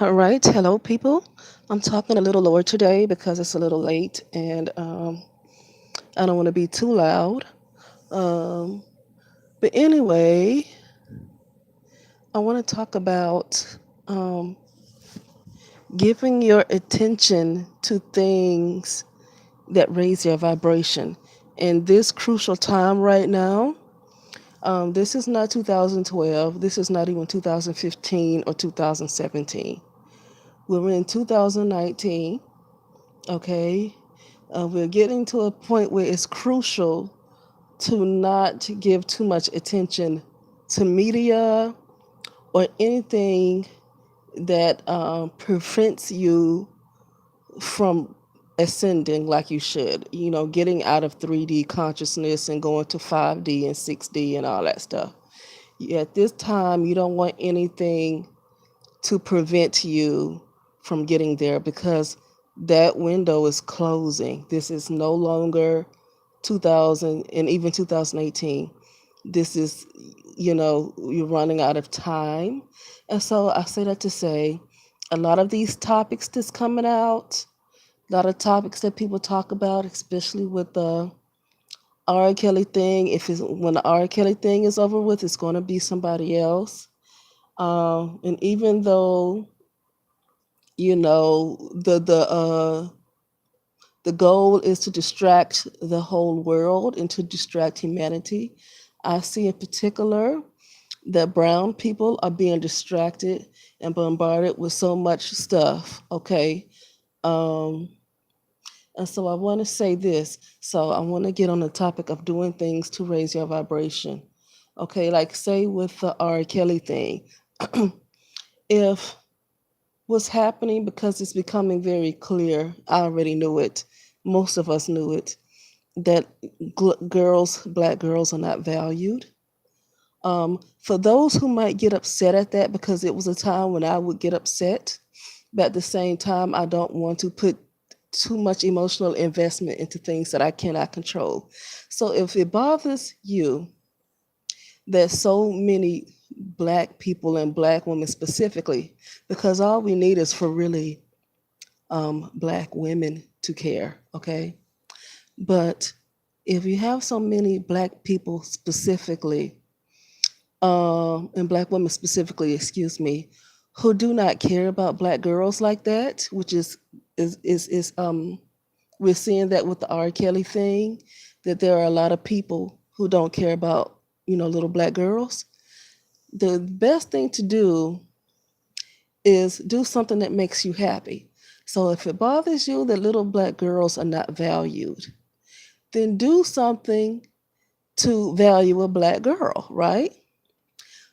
All right, hello people. I'm talking a little lower today because it's a little late and I don't want to be too loud. Um, but anyway, I want to talk about um, giving your attention to things that raise your vibration. In this crucial time right now, this is not 2012, this is not even 2015 or 2017. We're in 2019, okay? We're getting to a point where it's crucial to not give too much attention to media or anything that prevents you from ascending like you should. You know, getting out of 3D consciousness and going to 5D and 6D and all that stuff. At this time, you don't want anything to prevent you from getting there because that window is closing. This is no longer 2000 and even 2018. This is, you're running out of time. And so I say that to say a lot of these topics that's coming out, a lot of topics that people talk about, especially with the R. Kelly thing. If it's when the R. Kelly thing is over with, it's going to be somebody else. And even though the goal is to distract the whole world and to distract humanity. I see in particular that brown people are being distracted and bombarded with so much stuff. Okay. Um, and so I want to say this. So I want to get on the topic of doing things to raise your vibration. Okay, like say with the R. Kelly thing, if what's happening because it's becoming very clear, I already knew it, most of us knew it, that black girls are not valued. For those who might get upset at that, because it was a time when I would get upset, but at the same time, I don't want to put too much emotional investment into things that I cannot control. So if it bothers you that so many black people and black women specifically, because all we need is for really black women to care, okay? But if you have so many black people specifically, and black women specifically, excuse me, who do not care about black girls like that, which is we're seeing that with the R. Kelly thing, that there are a lot of people who don't care about little black girls. The best thing to do is do something that makes you happy. So if it bothers you that little black girls are not valued, then do something to value a black girl, right?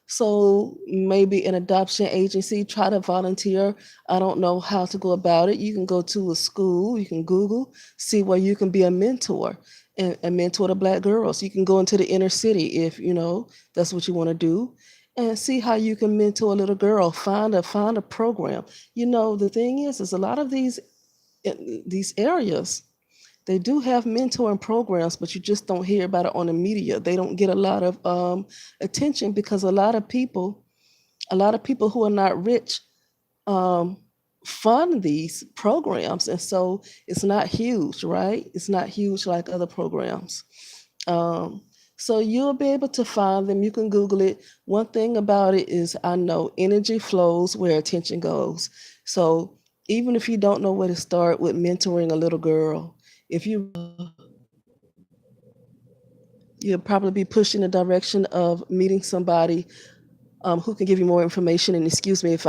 So maybe an adoption agency, try to volunteer. I don't know how to go about it. You can go to a school, you can Google, see where you can be a mentor and mentor the black girls. You can go into the inner city if that's what you want to do, and see how you can mentor a little girl. Find a program. The thing is a lot of these areas, they do have mentoring programs, but you just don't hear about it on the media. They don't get a lot of attention because a lot of people who are not rich um, fund these programs, and so it's not huge, right? It's not huge like other programs. Um, so you'll be able to find them. You can Google it. One thing about it is I know energy flows where attention goes. So even if you don't know where to start with mentoring a little girl, if you'll probably be pushed in the direction of meeting somebody who can give you more information. And excuse me if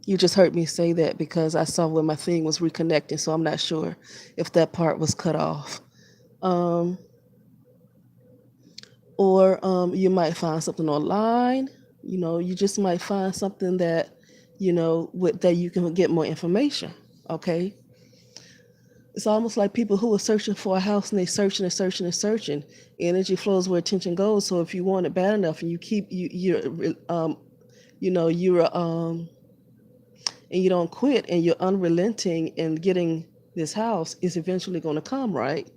you just heard me say that because I saw where my thing was reconnecting, so I'm not sure if that part was cut off. Um, or you might find something online. You just might find something that that you can get more information. Okay, it's almost like people who are searching for a house and they searching and searching and searching. Energy flows where attention goes. So if you want it bad enough and you keep you're and you don't quit and you're unrelenting in getting this house, it's eventually going to come, right?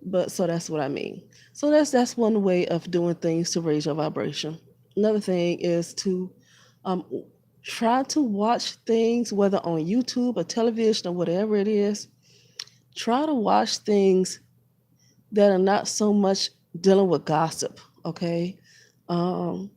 But so that's what I mean. So that's one way of doing things to raise your vibration. Another thing is to um, Try to watch things, whether on YouTube or television or whatever it is. Try to watch things that are not so much dealing with gossip. Okay. Um,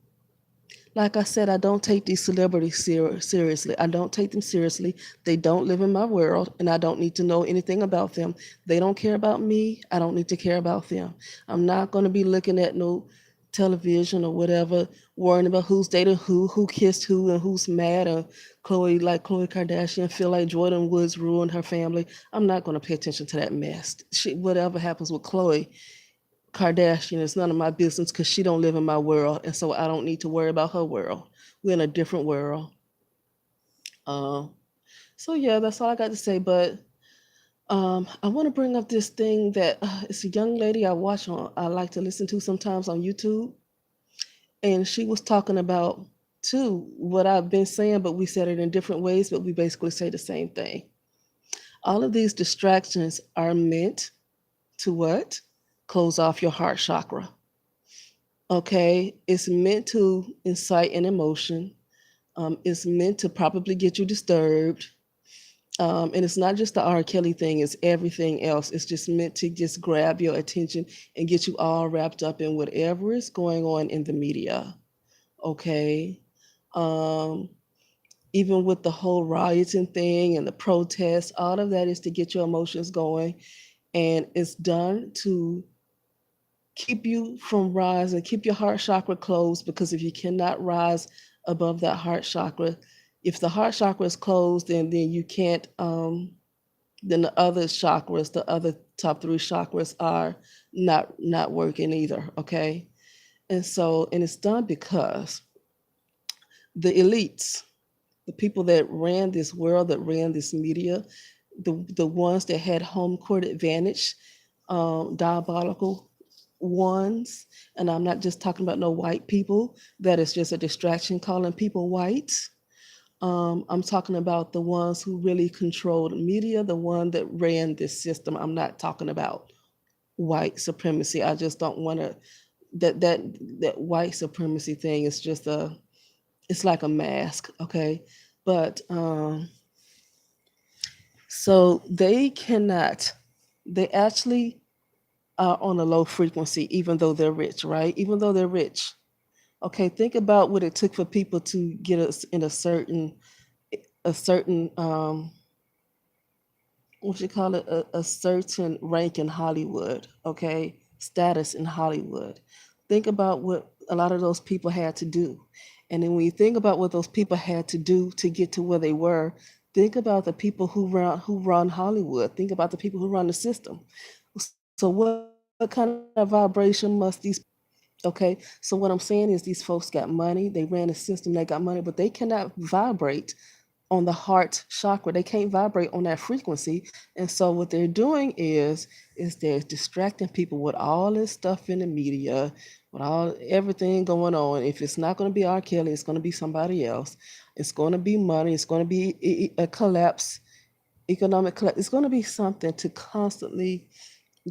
like I said, I don't take these celebrities seriously. I don't take them seriously. They don't live in my world, and I don't need to know anything about them. They don't care about me. I don't need to care about them. I'm not going to be looking at no television or whatever, worrying about who's dating who kissed who, and who's mad. Or Khloe Kardashian, feel like Jordan Woods ruined her family. I'm not going to pay attention to that mess. Whatever happens with Khloe Kardashian is none of my business because she don't live in my world, and so I don't need to worry about her world. We're in a different world. Um, so yeah, that's all I got to say. But I want to bring up this thing that it's a young lady I like to listen to sometimes on YouTube, and she was talking about too what I've been saying, but we said it in different ways, but we basically say the same thing. All of these distractions are meant to what? Close off your heart chakra. Okay, it's meant to incite an emotion. It's meant to probably get you disturbed. And it's not just the R. Kelly thing, it's everything else. It's just meant to just grab your attention and get you all wrapped up in whatever is going on in the media. Okay. Um, Even with the whole rioting thing and the protests, all of that is to get your emotions going. And it's done to keep you from rising, keep your heart chakra closed, because if you cannot rise above that heart chakra, if the heart chakra is closed, then you can't then the other chakras, the other top three chakras are not working either. Okay. And it's done because the elites, the people that ran this world, that ran this media, the ones that had home court advantage, diabolical ones, and I'm not just talking about no white people. That is just a distraction calling people white. I'm talking about the ones who really controlled media, the one that ran this system. I'm not talking about white supremacy. I just don't want to. That that white supremacy thing is just it's like a mask, okay? But so they cannot. They actually are on a low frequency, even though they're rich, right? Even though they're rich. Okay, think about what it took for people to get us in a certain what you call it, a certain rank in Hollywood, okay, status in Hollywood. Think about what a lot of those people had to do. And then when you think about what those people had to do to get to where they were, think about the people who run Hollywood. Think about the people who run the system. So what kind of vibration must these okay? So what I'm saying is these folks got money, they ran a system, they got money, but they cannot vibrate on the heart chakra. They can't vibrate on that frequency. And so what they're doing is they're distracting people with all this stuff in the media, with all everything going on. If it's not going to be R. Kelly, it's going to be somebody else. It's going to be money. It's going to be a collapse, economic collapse. It's going to be something to constantly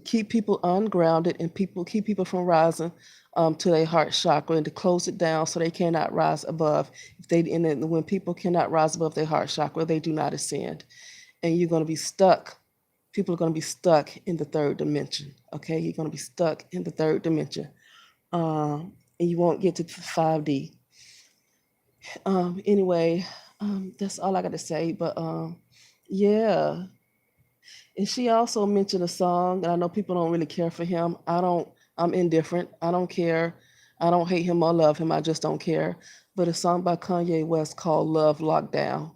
keep people ungrounded and people keep people from rising to their heart chakra, and to close it down so they cannot rise above. If they and then when people cannot rise above their heart chakra, they do not ascend, and you're going to be stuck. People are going to be stuck in the third dimension. Okay, you're going to be stuck in the third dimension, and you won't get to 5D. Anyway, that's all I got to say. But yeah, and she also mentioned a song, and I know people don't really care for him. I don't, I'm indifferent. I don't care. I don't hate him or love him. I just don't care. But a song by Kanye West called Love Lockdown,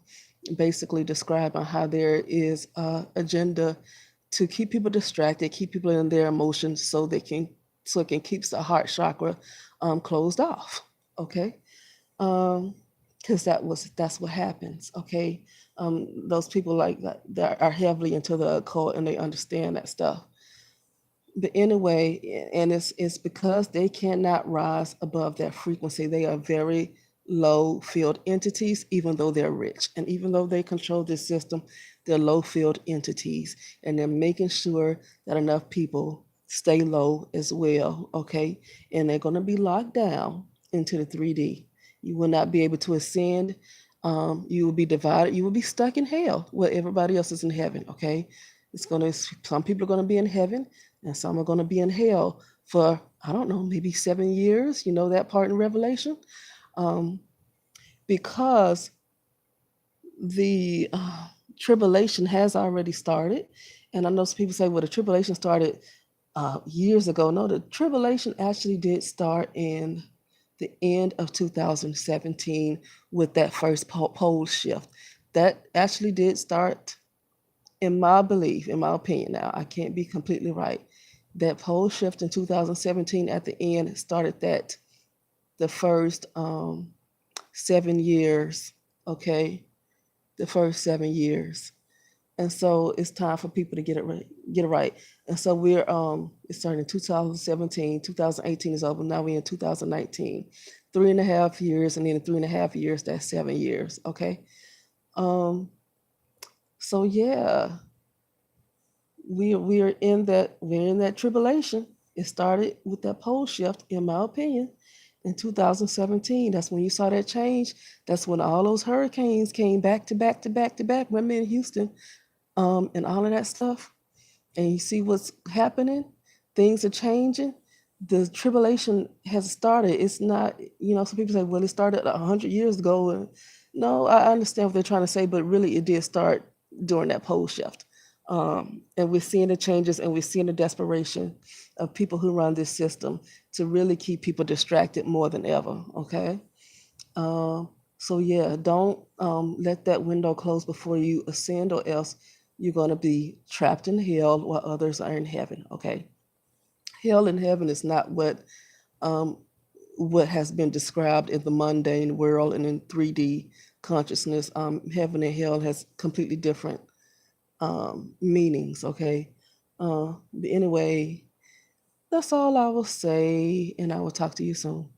basically describing how there is a agenda to keep people distracted, keep people in their emotions so it can keep the heart chakra closed off. Okay. Um, because that's what happens. Okay, those people like that are heavily into the occult and they understand that stuff. But anyway, and it's because they cannot rise above that frequency. They are very low field entities, even though they're rich, and even though they control this system, they're low field entities, and they're making sure that enough people stay low as well. Okay, and they're going to be locked down into the 3D. You will not be able to ascend. You will be divided. You will be stuck in hell where everybody else is in heaven. Okay, it's gonna. Some people are gonna be in heaven, and some are gonna be in hell for, I don't know, maybe 7 years. You know that part in Revelation, um, because the tribulation has already started. And I know some people say, well, the tribulation started years ago. No, the tribulation actually did start in the end of 2017 with that first pole shift. That actually did start, in my belief, in my opinion. Now, I can't be completely right. That pole shift in 2017 at the end started that the first 7 years, okay, the first 7 years. And so it's time for people to get it right, get it right. And so we're it started in 2017, 2018 is over. Now we're in 2019. 3.5 years, and then in 3.5 years, that's 7 years. Okay. Um, so yeah, we're in that tribulation. It started with that pole shift, in my opinion, in 2017. That's when you saw that change. That's when all those hurricanes came back to back to back to back. Remember in Houston, and all of that stuff. And you see what's happening. Things are changing. The tribulation has started. It's not, some people say, well, it started 100 years ago. And no, I understand what they're trying to say, but really it did start during that pole shift. And we're seeing the changes, and we're seeing the desperation of people who run this system to really keep people distracted more than ever. Okay. Um, so yeah, don't let that window close before you ascend, or else you're going to be trapped in hell while others are in heaven. Okay, hell and heaven is not um, what has been described in the mundane world and in 3D consciousness. Heaven and hell has completely different meanings. Okay, but anyway, that's all I will say, and I will talk to you soon.